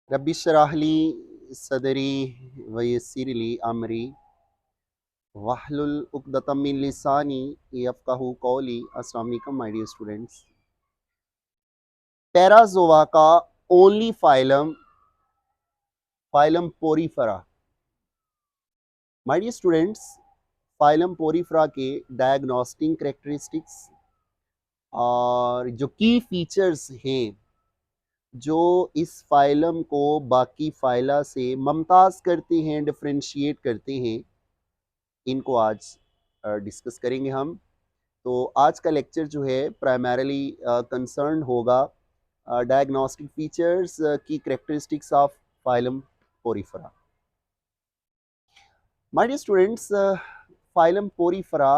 रब्बी शराह ली सदरी वयस्सिर ली अमरी वाहलुल उक़दतम मिन लिसानी यफ़क़हू क़ौली। अस्सलाम वालेकुम माय डियर स्टूडेंट्स। पैराज़ोआ का only phylum phylum Porifera. My dear students, phylum Porifera के डायग्नोस्टिक कैरेक्टरिस्टिक्स और जो की फीचर्स हैं जो इस फाइलम को बाकी फाइला से मुमताज़ करते हैं, डिफ्रेंशिएट करते हैं, इनको आज डिस्कस करेंगे हम। तो आज का लेक्चर जो है प्राइमरीली कंसर्न होगा डायग्नोस्टिक फीचर्स की characteristics of phylum Porifera. My dear students, phylum Porifera,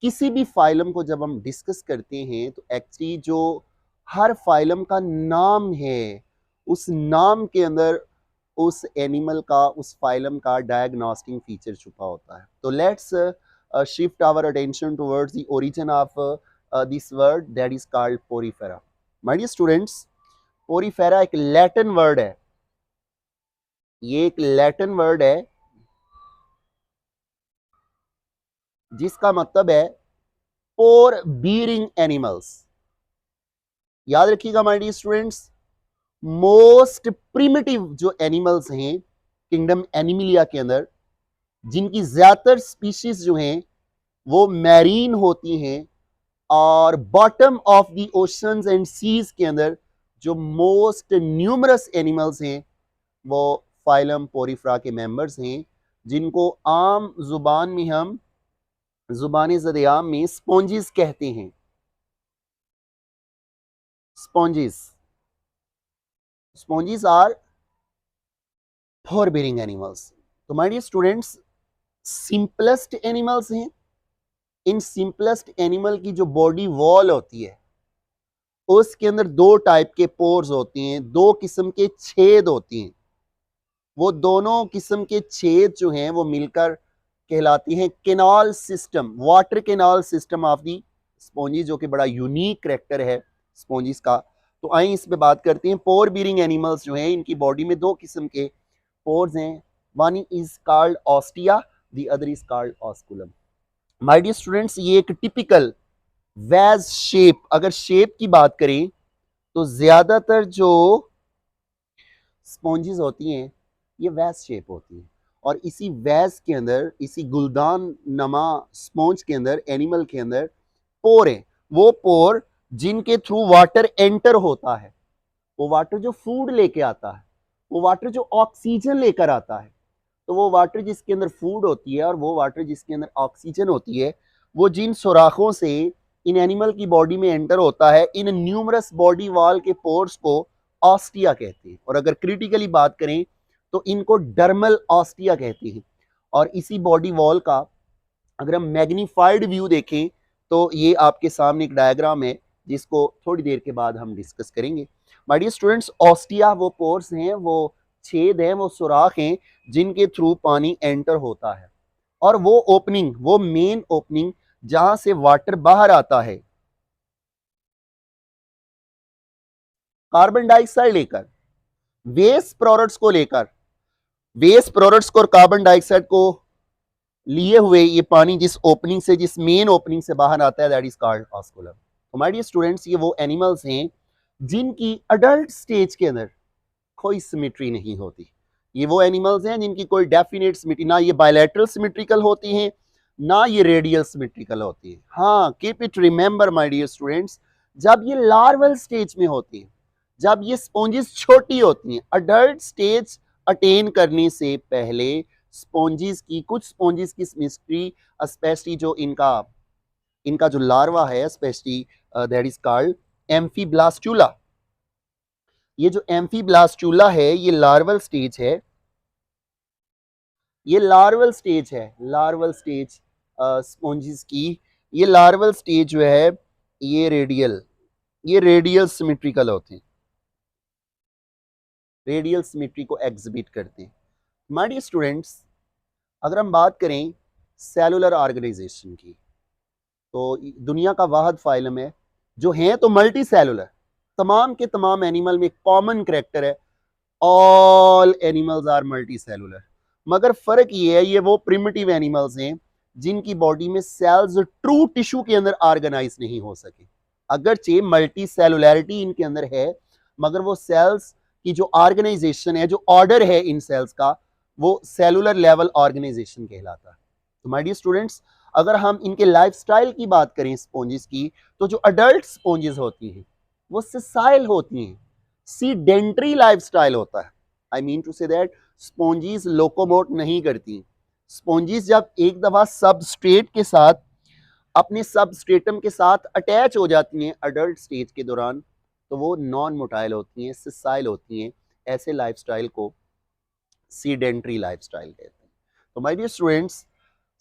किसी भी फाइलम को जब हम डिस्कस करते हैं तो एक्चुअली जो हर फाइलम का नाम है उस नाम के अंदर उस एनिमल का, उस फाइलम का डायग्नोस्टिक फीचर छुपा होता है। तो let's shift our attention towards the origin of this word that is called Porifera. My dear students, Porifera एक लैटिन वर्ड है। ये एक लैटिन वर्ड है जिसका मतलब है पोर बीरिंग एनिमल्स। याद रखिएगा my dear students, most primitive जो एनिमल्स हैं किंगडम एनिमिलिया के अंदर, जिनकी ज्यादातर स्पीशीज जो हैं वो मैरीन होती हैं, और bottom of the oceans and seas के अंदर जो मोस्ट न्यूमरस एनिमल्स हैं वो फाइलम पोरीफेरा के मेंबर्स हैं, जिनको आम जुबान में हम जुबान ज़द-ए-आम में स्पॉन्जिस कहते हैं। Sponges sponges are pore bearing animals. तो my dear students, simplest animals हैं। इन सिंपलेस्ट एनिमल की जो बॉडी वॉल होती है उसके अंदर दो टाइप के पोर्स होती हैं, दो किस्म के छेद होती हैं। वो दोनों किस्म के छेद जो हैं वो मिलकर कहलाती हैं canal system, water canal system of the spongin, जो कि बड़ा यूनिक करैक्टर है स्पॉन्जिस का। तो आइए इस पे बात करते हैं। पोर बीरिंग एनिमल्स जो हैं इनकी बॉडी में दो किस्म के पोर्स हैं। One is called ostia, the other is called osculum. My dear students, ये एक टिपिकल वैज शेप, अगर शेप की बात करें तो ज्यादातर जो स्पॉन्जिस होती हैं ये वैज शेप होती हैं, और इसी वैज के अंदर, इसी गुलदान नमा स्पॉन्ज के अंदर, एनिमल के अंदर पोर है। वो पोर जिनके थ्रू वाटर एंटर होता है, वो वाटर जो फूड लेके आता है, वो वाटर जो ऑक्सीजन लेकर आता है। तो वो वाटर जिसके अंदर फूड होती है और वो वाटर जिसके अंदर ऑक्सीजन होती है, वो जिन सुराखों से इन एनिमल की बॉडी में एंटर होता है, इन न्यूमरस बॉडी वॉल के पोर्स को ऑस्टिया कहते हैं। और अगर क्रिटिकली बात करें तो इनको डर्मल ऑस्टिया कहते हैं। और इसी बॉडी वॉल का अगर हम मैग्नीफाइड व्यू देखें तो ये आपके सामने एक डायग्राम है जिसको थोड़ी देर के बाद हम डिस्कस करेंगे। माय डियर स्टूडेंट्स, ऑस्टिया वो पोर्स हैं, वो छेद हैं, वो सुराख हैं जिनके थ्रू पानी एंटर होता है, और वो ओपनिंग, वो मेन ओपनिंग जहां से वाटर बाहर आता है कार्बन डाइऑक्साइड लेकर, वेस्ट प्रोडक्ट्स को लेकर, वेस्ट प्रोडक्ट्स को और कार्बन डाइऑक्साइड को लिए हुए ये पानी जिस ओपनिंग से, जिस मेन ओपनिंग से बाहर आता है, दैट इज कॉल्ड ऑस्कुलम। तो माय डियर स्टूडेंट्स, ये वो एनिमल्स हैं जिनकी अडल्ट स्टेज के अंदर कोई सिमेट्री नहीं होती। ये वो एनिमल्स हैं जिनकी कोई डेफिनेट सिमेट्री, ना ये बायलैटरल सिमेट्रिकल होती हैं, ना ये रेडियल सिमेट्रिकल होती है। हाँ, keep it remember my dear students, जब ये लार्वल स्टेज में होती है, जब ये स्पॉन्जिस छोटी होती हैं, अडल्ट स्टेज अटेन करने से पहले स्पॉन्जिस की, कुछ स्पॉन्जिस की सिमेट्री, स्पेशली जो इनका इनका जो लार्वा है, स्पेशली दैट इज कॉल्ड एम्फीब्लास्टुला। ये जो एम्फीब्लास्टुला है ये लार्वल स्टेज है, ये लार्वल स्टेज है, लार्वल स्टेज स्पॉन्जिस की। ये लार्वल स्टेज जो है ये रेडियल सिमेट्रिकल होते हैं, रेडियल सिमेट्री को एग्जिबिट करते हैं। माय डियर स्टूडेंट्स, अगर हम बात करें सेलुलर ऑर्गेनाइजेशन की, तो दुनिया का वाहिद फाइलम है जो है तो मल्टी सेलुलर, तमाम के तमाम एनिमल में कॉमन करैक्टर है, all animals are multicellular. मगर फर्क ये है, ये वो प्रिमिटिव एनिमल्स हैं जिनकी बॉडी में सेल्स ट्रू टिश्यू के अंदर ऑर्गेनाइज नहीं हो सके। अगरचे मल्टी सेलुलैरिटी इनके अंदर है, मगर वो सेल्स की जो ऑर्गेनाइजेशन है, जो ऑर्डर है इन सेल्स का, वो सेलुलर लेवल ऑर्गेनाइजेशन कहलाता है। तो माय डियर स्टूडेंट्स, अगर हम इनके लाइफस्टाइल की बात करें स्पॉन्जेस की, तो जो अडल्ट स्पॉन्जेस होती हैं वो सिसाइल होती हैं, सीडेंट्री लाइफस्टाइल होता है। I mean to say that sponges locomote नहीं करती। स्पॉन्जीज जब एक दफा सबस्ट्रेट के साथ, अपने सबस्ट्रेटम के साथ अटैच हो जाती हैं अडल्ट स्टेज के दौरान, तो वो नॉन मोटाइल होती हैं, सिसाइल होती हैं। ऐसे लाइफस्टाइल को सीडेंट्री लाइफस्टाइल कहते हैं। तो my dear students,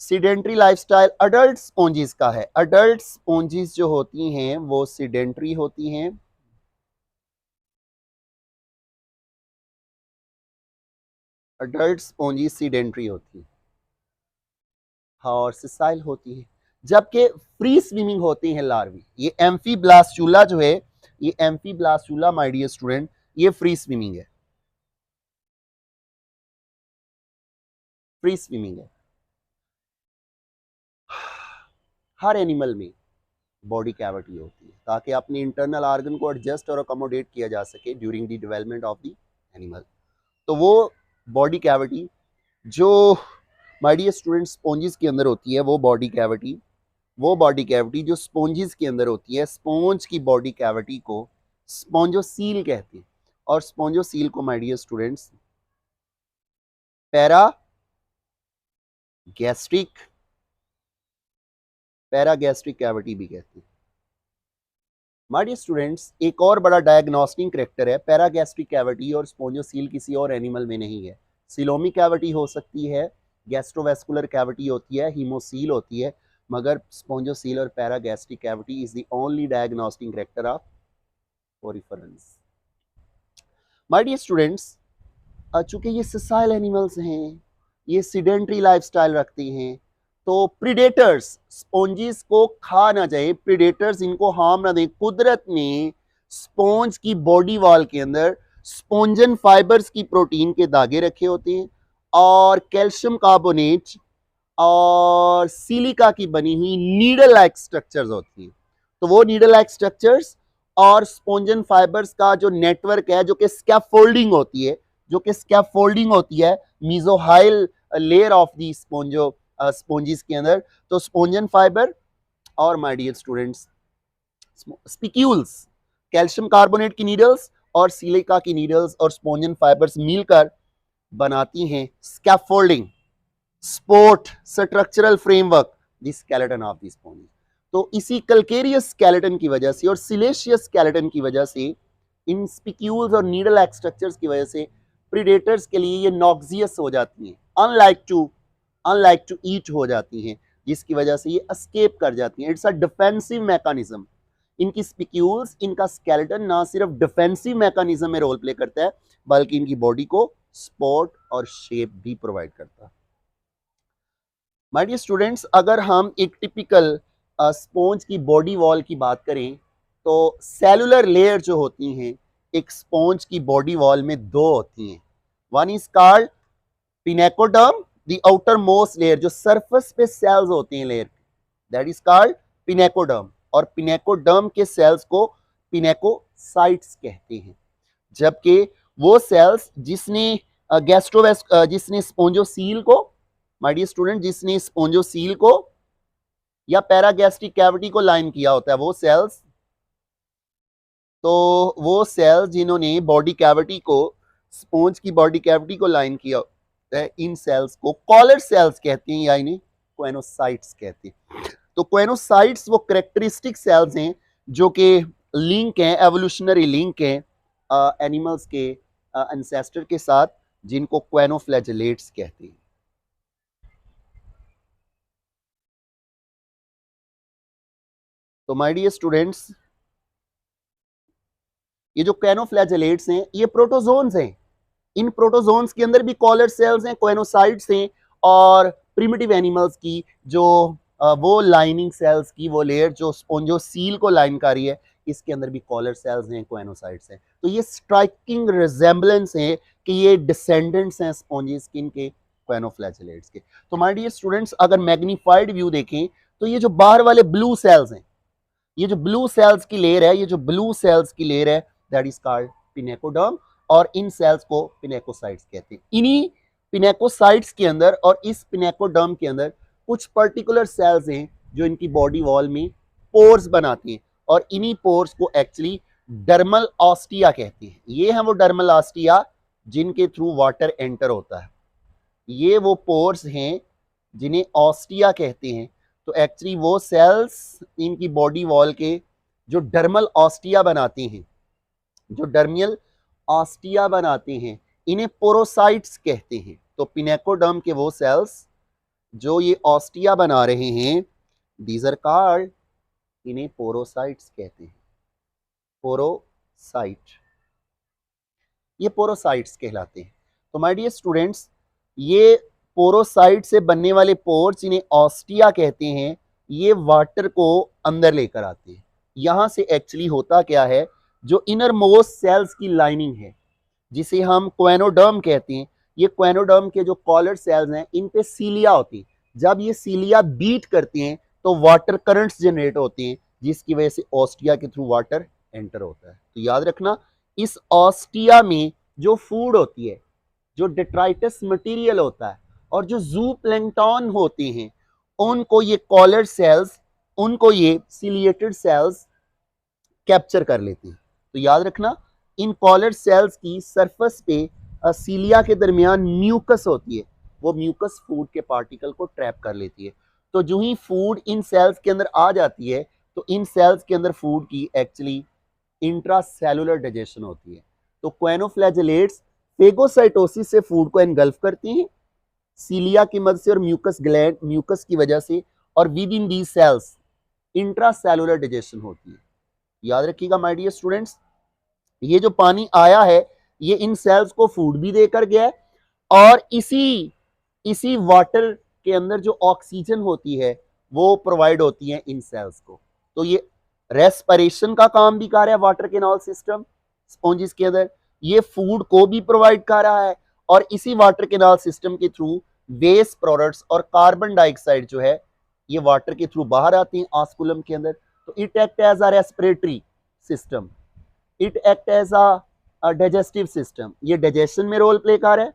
sedentary lifestyle adult sponges का है। अडल्ट स्पॉन्जीज जो होती हैं वो सीडेंट्री होती हैं। अडल्ट स्पॉन्जीज सीडेंट्री होती है और सिसाइल होती है। जबकि फ्री स्विमिंग होती हैं लार्वी। ये एम्फीब्लास्टुला जो है, ये एम्फीब्लास्टुला माय डियर स्टूडेंट, ये फ्री स्विमिंग है, फ्री स्विमिंग है। हर एनिमल में बॉडी कैविटी होती है ताकि अपने इंटरनल ऑर्गन को एडजस्ट और अकोमोडेट किया जा सके during the development of the animal. तो वो बॉडी कैविटी जो माय डियर स्टूडेंट स्पॉन्जेस के अंदर होती है, वो बॉडी कैविटी जो स्पॉन्जेस के अंदर होती है, स्पॉन्ज की बॉडी कैविटी को स्पॉन्जोसील कहते हैं। और स्पॉन्जोसील को my dear students para gastric cavity भी कहते हैं। माय डियर स्टूडेंट्स, एक और बड़ा डायग्नोस्टिक करेक्टर है पैरागैस्ट्रिक कैविटी और स्पॉन्जोसील किसी और एनिमल में नहीं है। सिलोमी कैविटी हो सकती है, गैस्ट्रोवेस्कुलर कैविटी होती है, हीमोसील होती है, मगर स्पॉन्जोसील और paragastric cavity is the only diagnostic character of poriferans. My dear students, चूंकि ये सिसाइल एनिमल्स हैं, ये सीडेंट्री लाइफस्टाइल रखते हैं, तो प्रीडेटर्स स्पॉन्जीज को खा ना जाए, प्रीडेटर्स इनको हार्म ना दें। कुदरत ने स्पॉन्ज की बॉडी वॉल के अंदर स्पॉन्जन फाइबर्स की प्रोटीन के धागे रखे होते हैं और कैल्शियम कार्बोनेट और सिलिका की बनी हुई नीडल लाइक स्ट्रक्चर्स होती हैं। तो वो नीडल लाइक स्ट्रक्चर्स और स्पॉन्जन फाइबर्स का जो नेटवर्क है, जो कि स्कैफोल्डिंग होती है, mesohyl layer of the sponges के अंदर। तो स्पॉन्जन फाइबर और my dear students spicules, calcium carbonate की नीडल्स और सिलिका की नीडल्स और स्पॉन्जन फाइबर्स मिलकर बनाती हैं scaffolding, support structural framework, the skeleton of the sponge. तो इसी कल्केरियस स्केलेटन की वजह से और सिलेशियस स्केलेटन की वजह से, इन स्पिक्यूल्स और नीडल लाइक स्ट्रक्चर्स की वजह से प्रीडेटर्स के लिए ये नॉक्सियस हो जाती हैं, अनलाइक टू ईट हो जाती हैं, जिसकी वजह से ये एस्केप कर जाती हैं। It's a defensive mechanism. इनकी स्पिक्यूल्स, इनका स्केलेटन ना सिर्फ डिफेंसिव मैकेनिज्म में रोल प्ले करता है, बल्कि इनकी बॉडी को सपोर्ट और शेप भी प्रोवाइड करता है। माय डियर स्टूडेंट्स, अगर हम एक टिपिकल स्पॉन्ज की बॉडी वॉल की बात करें, तो सेलुलर लेयर जो होती हैं एक स्पॉन्ज की बॉडी वॉल में दो होती हैं। One is called pinacoderm, the outer most layer, जो सरफेस पे सेल्स होते हैं layer, that is called pinacoderm. और पिनेकोडर्म के सेल्स को पिनेकोसाइट्स कहते हैं। जबकि वो सेल्स जिसने जिसने स्पॉन्जोसील को, माय डियर स्टूडेंट, जिसने स्पॉन्जोसील को या पैरागैस्ट्रिक कैविटी को लाइन किया होता है, वो सेल्स जिन्होंने बॉडी कैविटी को, स्पॉन्ज की बॉडी कैविटी को लाइन किया होता है, इन सेल्स को कॉलर सेल्स कहते हैं या इन्हें क्वेनोसाइट्स कहते हैं। तो क्वेनोसाइट्स वो कैरेक्टरिस्टिक सेल्स हैं जो कि लिंक हैं, एवोल्यूशनरी लिंक हैं एनिमल्स के एंसेस्टर के साथ, जिनको क्वेनोफ्लैजेलेट्स कहते हैं। तो माय डियर स्टूडेंट्स, ये जो क्वेनोफ्लैजेलेट्स हैं ये प्रोटोजोन्स हैं। इन प्रोटोजोन्स के अंदर भी कॉलर सेल्स हैं, क्वेनोसाइट्स हैं, और प्रिमिटिव एनिमल्स की जो वो लाइनिंग सेल्स की वो लेयर जो स्पॉन्जोसील को लाइन कर रही है, इसके अंदर भी कॉलर सेल्स हैं, कोएनोसाइट्स हैं। तो ये स्ट्राइकिंग रिजेम्बलेंस है कि ये डिसेंडेंट्स हैं स्पॉन्जी स्किन के, कोएनोफ्लैजेलेट्स के। तो माय डियर स्टूडेंट्स, अगर मैग्नीफाइड व्यू देखें तो ये जो बाहर वाले ब्लू सेल्स हैं, ये जो ब्लू सेल्स की लेयर है, ये जो ब्लू सेल्स की लेयर है, दैट इज कॉल्ड पिनेकोडर्म, और इन सेल्स को पिनेकोसाइट्स कहते हैं। इन्हीं पिनेकोसाइट्स के अंदर और इस पिनेकोडर्म के अंदर कुछ पर्टिकुलर सेल्स हैं जो इनकी बॉडी वॉल में पोर्स बनाती हैं, और इन्हीं पोर्स को एक्चुअली डर्मल ऑस्टिया कहते हैं। ये है वो डर्मल ऑस्टिया जिनके थ्रू वाटर एंटर होता है। ये वो पोर्स हैं जिन्हें ऑस्टिया कहते हैं। तो एक्चुअली वो सेल्स इनकी बॉडी वॉल के जो डर्मल ऑस्टिया बनाते हैं, जो डर्मियल ऑस्टिया बनाते हैं, इन्हें पोरोसाइट्स कहते हैं। तो पिनेकोडर्म के वो सेल्स जो ये ऑस्टिया बना रहे हैं, दीज आर कॉल्ड, इन्हें पोरोसाइट्स कहते हैं। पोरोसाइट, ये पोरोसाइट्स कहलाते हैं। तो माय डियर स्टूडेंट्स, ये पोरोसाइट से बनने वाले पोर्स, इन्हें ऑस्टिया कहते हैं, ये वाटर को अंदर लेकर आते हैं। यहां से एक्चुअली होता क्या है, जो इनर मोस्ट सेल्स की लाइनिंग है, जिसे हम क्वेनोडर्म कहते हैं, ये क्वेनोडर्म के जो कॉलर सेल्स हैं, इन पे सीलिया होती है। जब ये सीलिया बीट करते हैं तो वाटर करंट्स जनरेट होते हैं, जिसकी वजह से ऑस्टिया के थ्रू वाटर एंटर होता है। तो याद रखना, इस ऑस्टिया में जो फूड होती है, जो डेट्राइटस मटेरियल होता है, और जो जू प्लैंक्टन होते हैं, उनको ये कॉलर सेल्स, उनको ये सीलिएटेड सेल्स कैप्चर कर लेते हैं। तो याद रखना, इन कॉलर सेल्स की सरफेस पे सीलिया के दरमियान म्यूकस होती है, वो म्यूकस फूड के पार्टिकल को ट्रैप कर लेती है। तो जो ही फूड इन सेल्स के अंदर आ जाती है, तो इन सेल्स के अंदर फूड की एक्चुअली इंट्रासेलुलर डाइजेशन होती है। तो क्वेनोफ्लैजेलेट्स फेगोसाइटोसिस से फूड को एनगल्फ करती हैं सीलिया की मदद से और म्यूकस ग्लैंड, म्यूकस की वजह से, और with in these cells intracellular digestion होती है। याद रखिएगा माय डियर स्टूडेंट्स, ये जो पानी आया है, ये इन सेल्स को फूड भी देकर गया है, और इसी वाटर के अंदर जो ऑक्सीजन होती है वो प्रोवाइड होती है इन सेल्स को। तो ये रेस्पिरेशन का काम भी कर रहा है वाटर कैनाल सिस्टम स्पॉन्जिस के अंदर, ये फूड को भी प्रोवाइड कर रहा है, और इसी वाटर कैनाल सिस्टम के थ्रू वेस्ट प्रोडक्ट्स और कार्बन डाइऑक्साइड जो है, ये वाटर के थ्रू बाहर आती हैं ऑस्कुलम के अंदर। तो it act as a respiratory system, it act as a digestive system, ये डाइजेशन में रोल प्ले कर रहा है,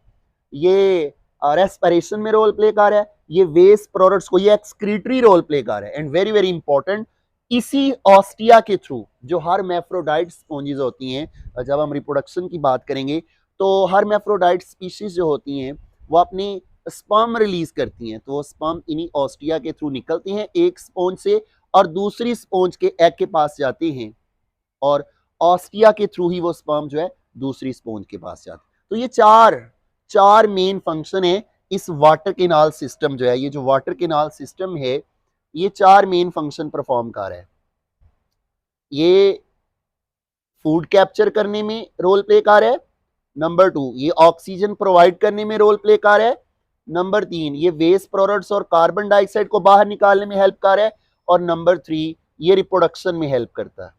ये रेस्पिरेशन में रोल प्ले कर रहा है, ये वेस्ट प्रोडक्ट्स को, ये एक्सक्रीटरी रोल प्ले कर रहा है। एंड वेरी वेरी इंपॉर्टेंट, इसी ऑस्टिया के थ्रू जो हर मैफ्रोडाइट स्पॉन्जिस होती हैं, जब हम रिप्रोडक्शन की बात करेंगे तो हर मैफ्रोडाइट स्पीशीज जो होती हैं वो अपनी स्पर्म रिलीज करती हैं। तो वो स्पर्म इन्हीं ऑस्टिया के थ्रू निकलते हैं एक स्पॉन्ज से, और दूसरी स्पॉन्ज के एग के पास जाते हैं, और ऑस्टिया के थ्रू ही वो स्पर्म जो है दूसरी स्पॉन्ज के पास जाते हैं। तो ये चार मेन फंक्शन है इस वाटर कैनाल सिस्टम जो है, ये जो वाटर कैनाल सिस्टम है, ये चार मेन फंक्शन परफॉर्म कर रहा है। ये फूड कैप्चर करने में रोल प्ले कर रहा है, नंबर 2 ये ऑक्सीजन प्रोवाइड करने में रोल प्ले कर रहा है, नंबर 3 ये वेस्ट प्रोडक्ट्स और कार्बन डाइऑक्साइड को बाहर निकालने में हेल्प कर रहा है, और नंबर 3 ये रिप्रोडक्शन में हेल्प करता है।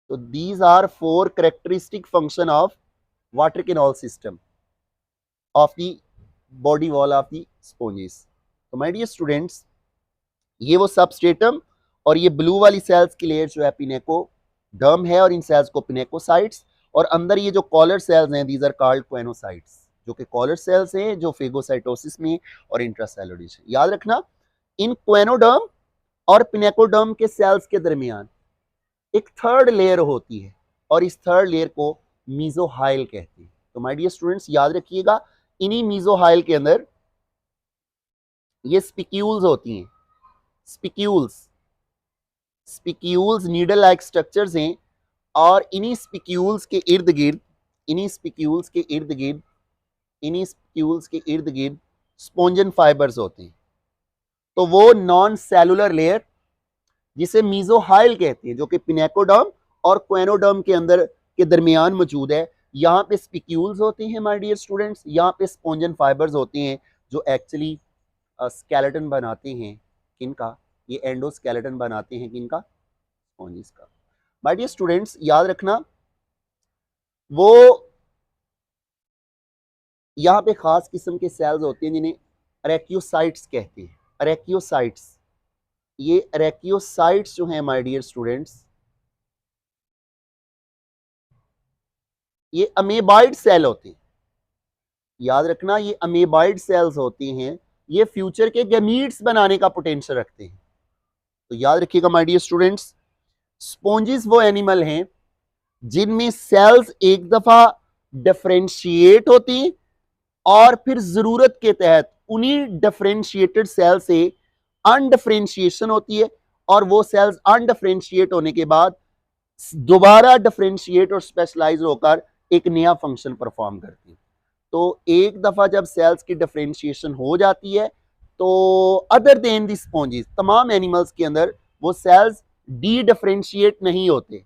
तो these are 4 characteristic function of water canal system of the body wall of the sponges. तो my dear students, ये वो सबस्ट्रेटम और ये ब्लू वाली सेल्स की लेयर जो है पिनेकोडर्म है, और इन सेल्स को पिनेकोसाइट्स, और अंदर ये जो कॉलर सेल्स हैं, दीज आर कॉल्ड क्वेनोसाइट्स, जो कि कॉलर सेल्स हैं जो फेगोसाइटोसिस में और इंट्रासेलुलर डिवीजन। याद रखना, इन क्वेनोडर्म और पिनेकोडर्म के सेल्स के दरमियान एक थर्ड लेयर होती है, और इस थर्ड लेयर को मीजोहाइल कहते हैं। तो माय डियर स्टूडेंट्स, याद रखिएगा, इन्हीं मीजोहाइल के अंदर ये स्पिक्यूल्स होती हैं, स्पिक्यूल्स नीडल लाइक स्ट्रक्चर्स हैं, और इन्हीं स्पिक्यूल्स के इर्द गिर्द स्पॉन्जन फाइबर्स होते हैं। तो वो नॉन सेलुलर लेयर जिसे मीजोहाइल कहते हैं, जो कि पिनेकोडर्म और क्वेनोडर्म के अंदर के दरमियान मौजूद है, यहाँ पे स्पिक्यूल्स होते हैं माय डियर स्टूडेंट्स, यहाँ पे स्पॉन्जन फाइबर्स होते हैं जो एक्चुअली स्केलेटन बनाते हैं किनका, ये एंडोस्केलेटन बनाते हैं किनका, स्पॉन्जिस का। माय डियर स्टूडेंट्स, याद रखना वो यहाँ पे खास किस्म के सेल्स होते हैं जिन्हें अरेक्योसाइट्स कहते हैं। अरेक्योसाइट्स, ये अरेक्योसाइट्स जो हैं माय डियर स्टूडेंट्स, ये अमेबाइड सेल होते हैं। याद रखना, ये अमेबाइड सेल्स होती हैं, ये फ्यूचर के गैमीट्स बनाने का पोटेंशियल रखते हैं। तो याद रखिएगा माय डियर स्टूडेंट्स, स्पॉन्जिस वो एनिमल हैं जिनमें सेल्स एक दफा डिफरेंशिएट होती हैं और फिर जरूरत के तहत उन्हीं डिफरेंशिएटेड सेल से अनडिफरेंशिएशन होती है, और वो सेल्स अनडिफरेंशिएट होने के बाद दोबारा डिफरेंशिएट और स्पेशलाइज होकर एक नया फंक्शन परफॉर्म करती है। तो एक दफा जब सेल्स की डिफरेंशिएशन हो जाती है तो अदर देन दी स्पॉन्जिस, तमाम एनिमल्स के अंदर वो सेल्स डी डिफरेंशिएट नहीं होते,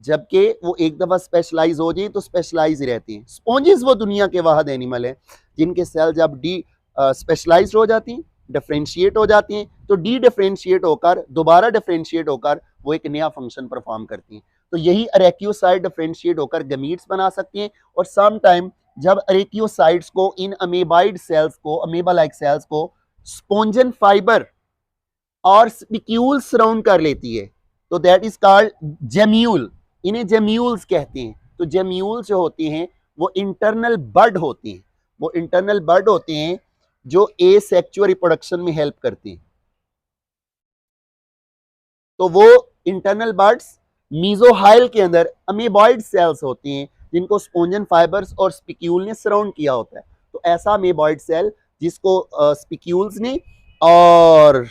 जबकि वो एक दफा स्पेशलाइज हो जाए तो स्पेशलाइज ही रहती हैं। स्पॉन्जिस वो दुनिया के वाहद एनिमल है जिनके सेल जब डी स्पेशलाइज हो जाती हैं, डिफरेंशिएट हो जाती हैं, तो डी डिफरेंशिएट होकर दोबारा डिफरेंशिएट होकर वो एक नया फंक्शन परफॉर्म करती हैं। तो यही अरेक्योसाइट डिफरेंशिएट होकर गमीट्स बना सकती हैं, और सम टाइम जब अरेक्योसाइट्स को, इन अमेबाइड सेल्स को, अमेबा लाइक सेल्स को स्पॉन्जन फाइबर और स्पिक्यूल सराउंड कर लेती है, तो दैट इज कॉल्ड जेम्यूल। इन्हें जेम्यूल्स कहते हैं। तो जेम्यूल्स जो होती हैं वो इंटरनल बड होती हैं, वो इंटरनल बड होते हैं जो एसेक्सुअल रिप्रोडक्शन में हेल्प करती हैं। तो वो इंटरनल बड्स मीजोहाइल के अंदर अमेबॉइड सेल्स होती हैं जिनको स्पॉन्जन फाइबर्स और स्पिक्यूल ने सराउंड किया होता है। तो ऐसा अमेबॉइड सेल जिसको स्पिक्यूल्स ने और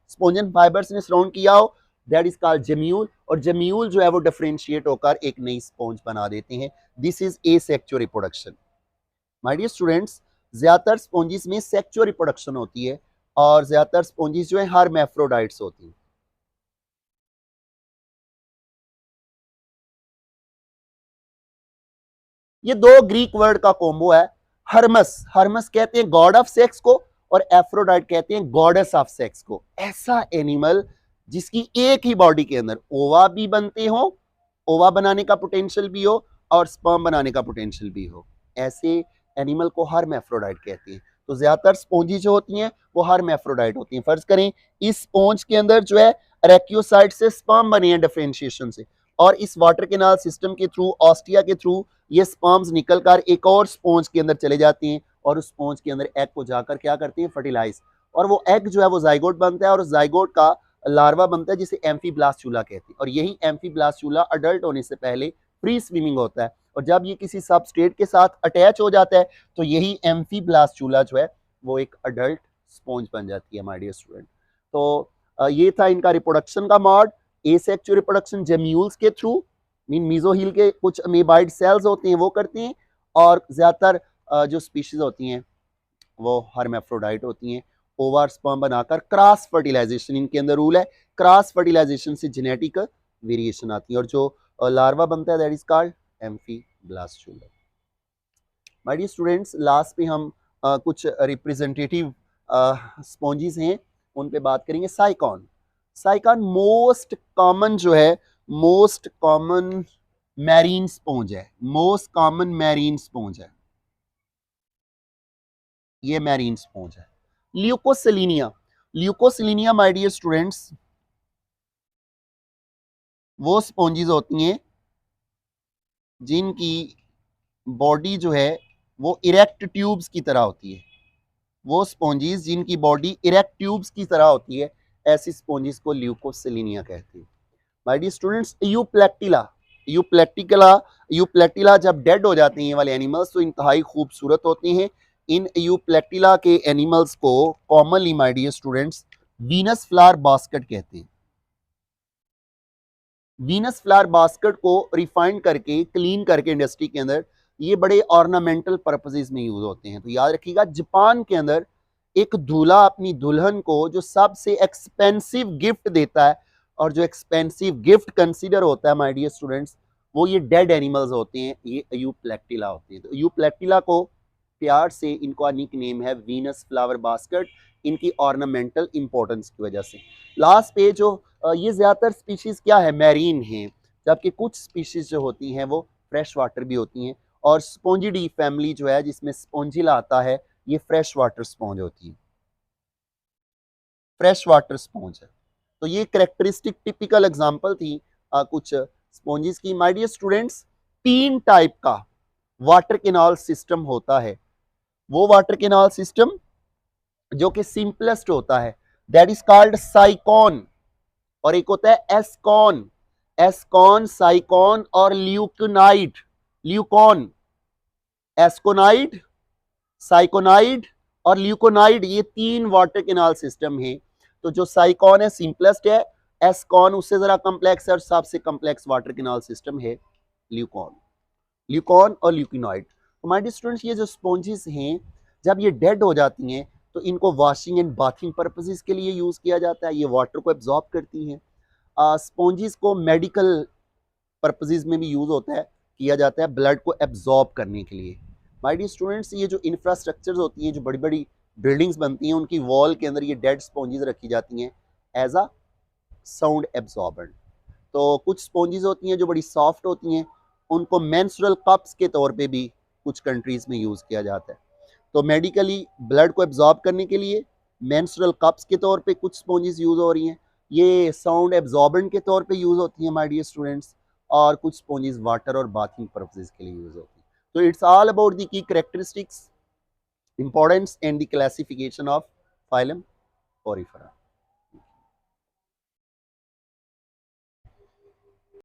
स्पॉन्जन फाइबर्स ने सराउंड किया हो, दैट इज कॉल्ड जेम्यूल। और जेम्यूल जो है वो डिफरेंशिएट होकर एक नई स्पॉन्ज बना देते हैं। This is asexual reproduction. My dear students, ज्यादातर स्पॉन्जिस में सेक्सुअल रिप्रोडक्शन होती है और ज्यादातर स्पॉन्जिस जो है हर्मैफ्रोडाइट्स होती हैं। ये दो ग्रीक वर्ड का कॉम्बो है। हर्मस, हर्मस कहते हैं गॉड ऑफ सेक्स को, और एफ्रोडाइट कहते हैं गॉडेस ऑफ सेक्स को। ऐसा एनिमल जिसकी एक ही बॉडी के अंदर ओवा भी बनते हो, ओवा बनाने का पोटेंशियल भी हो और स्पर्म बनाने का पोटेंशियल भी हो, ऐसे एनिमल को हर्मैफ्रोडाइट कहते हैं। तो ज्यादातर स्पॉन्जी जो होती हैं वो हर्मैफ्रोडाइट होती हैं। फर्ज करें इस स्पॉन्ज के अंदर जो है अरेक्योसाइट से स्पर्म बने हैं डिफरेंशिएशन से, और इस वाटर केनाल सिस्टम के थ्रू, ऑस्टिया के थ्रू ये स्पर्म्स निकलकर एक और स्पॉन्ज के अंदर चले जाती हैं, और उस स्पॉन्ज के अंदर एग को जाकर क्या करते हैं, फर्टिलाइज, और वो एग जो है वो जाइगोट बनता है, और जाइगोट का लार्वा बनता है जिसे एम्फीब्लास्टुला कहते हैं। और यही एम्फीब्लास्टुला अडल्ट होने से पहले फ्री स्विमिंग होता है, और जब ये किसी सबस्ट्रेट के साथ अटैच हो जाता है तो यही एम्फीब्लास्टुला जो है वो एक अडल्ट स्पॉन्ज बन जाती है माय डियर स्टूडेंट। तो ये था इनका रिप्रोडक्शन का मॉड। एसेक्सुअल रिप्रोडक्शन जेम्यूल्स के थ्रू, मीन मीजोहील के कुछ अमीबाइड सेल्स होते हैं वो करते हैं, और ज्यादातर जो स्पीशीज होती हैं वो हर्मैफ्रोडाइट होती हैं। ओवा स्पर्म बनाकर क्रॉस फर्टिलाइजेशन इनके अंदर रूल है। क्रॉस फर्टिलाइजेशन से जेनेटिक वेरिएशन आती है, और जो लार्वा बनता है that is called amphiblastula. My dear students, last पे हम कुछ रिप्रेजेंटेटिव स्पॉन्जीज हैं उन पे बात करेंगे। साइकॉन, साइकॉन मोस्ट कॉमन जो है, मोस्ट कॉमन मैरीन स्पॉन्ज है, मोस्ट कॉमन मैरीन स्पॉन्ज है, ये मैरीन स्पॉन्ज है। ल्यूकोसिलिनिया, ल्यूकोसिलिनिया माय डियर स्टूडेंट्स वो स्पॉन्जीज होती हैं जिनकी बॉडी जो है वो इरेक्ट ट्यूब्स की तरह होती है। वो स्पॉन्जीज जिनकी बॉडी इरेक्ट ट्यूब्स की तरह होती है, ऐसी स्पॉन्जीज को ल्यूकोसिलिनिया कहते हैं। माय डियर स्टूडेंट्स, यूप्लेक्टिला, यूप्लेक्टिला, यूप्लेक्टिला जब डेड हो जाते हैं ये वाले एनिमल्स तो इंतहाई खूबसूरत होते हैं। इन यूप्लेक्टिला के एनिमल्स को commonly my dear students Venus flower basket कहते हैं। वीनस फ्लावर बास्केट को रिफाइन करके, क्लीन करके इंडस्ट्री के अंदर ये बड़े ऑर्नामेंटल पर्पसेस में यूज होते हैं। तो याद रखिएगा, जापान के अंदर एक दूल्हा अपनी दुल्हन को जो सबसे एक्सपेंसिव गिफ्ट देता है, और जो एक्सपेंसिव गिफ्ट कंसीडर होता है माय डियर स्टूडेंट्स, वो ये डेड एनिमल्स होते हैं, ये यूप्लेक्टिला होते हैं। तो यूप्लेक्टिला को प्यार से इनका निक नेम है वीनस फ्लावर बास्केट, इनकी ऑर्नामेंटल इंपॉर्टेंस की वजह से। लास्ट पे जो ये ज़्यादातर स्पीशीज़ क्या है, मैरीन हैं, जबकि कुछ स्पीशीज़ जो होती हैं वो फ्रेश वाटर भी होती हैं। और स्पॉन्जिडी फैमिली जो है जिसमें स्पॉन्जिला आता है, ये फ्रेश वाटर स्पॉन्ज होती है, फ्रेश वाटर स्पॉन्ज है। तो ये करेक्टरिस्टिक टिपिकल एग्जांपल थी कुछ स्पॉन्जेस की। माय डियर स्टूडेंट्स, 3 टाइप का वाटर कैनाल सिस्टम होता है। वो वाटर कैनाल सिस्टम जो कि सिंपलेस्ट होता है, दैट इज कॉल्ड साइकॉन, और एक होता है एस्कॉन। एस्कॉन, साइकॉन और ल्यूकनाइड, ल्यूकॉन, एस्कोनाइड, साइकोनाइड और ल्यूकोनाइड, ये 3 वाटर कैनाल सिस्टम है। तो जो साइकॉन है सिंपलेस्ट है, एस्कॉन उससे जरा कम्प्लेक्स है, और सबसे कम्प्लेक्स वाटर कैनाल सिस्टम है ल्यूकॉन, ल्यूकॉन और ल्यूकिनॉइड। तो माय डियर स्टूडेंट्स, ये जो स्पॉन्जेस हैं जब ये डेड हो जाती हैं तो इनको वॉशिंग एंड बाथिंग पर्पसेस के लिए यूज़ किया जाता है, ये वाटर को एब्जॉर्ब करती हैं। स्पॉन्जेस को मेडिकल पर्पसेस में भी यूज़ होता है, किया जाता है ब्लड को एब्जॉर्ब करने के लिए। माय डियर स्टूडेंट्स, ये जो इंफ्रास्ट्रक्चर्स होती हैं, जो बड़ी बड़ी बिल्डिंग्स बनती हैं, उनकी वॉल के अंदर ये डेड स्पॉन्जेस रखी जाती हैं एज अ साउंड एब्जॉर्बेंट। तो कुछ स्पॉन्जेस होती हैं जो बड़ी सॉफ्ट होती हैं, उनको मेंस्ट्रुअल कप्स के तौर पे भी कुछ कंट्रीज़ में यूज़ किया जाता है। तो मेडिकली ब्लड को एब्जॉर्ब करने के लिए मेंस्ट्रुअल कप्स के तौर पे कुछ स्पॉन्जेस यूज़ हो रही हैं, ये साउंड एब्जॉर्बेंट के तौर पे यूज़ होती हैं माय डियर स्टूडेंट्स, और कुछ स्पॉन्जेस वाटर और बाथिंग पर्पसेस के लिए यूज़ होती हैं। तो it's all about the key characteristics, importance and the classification of phylum Porifera.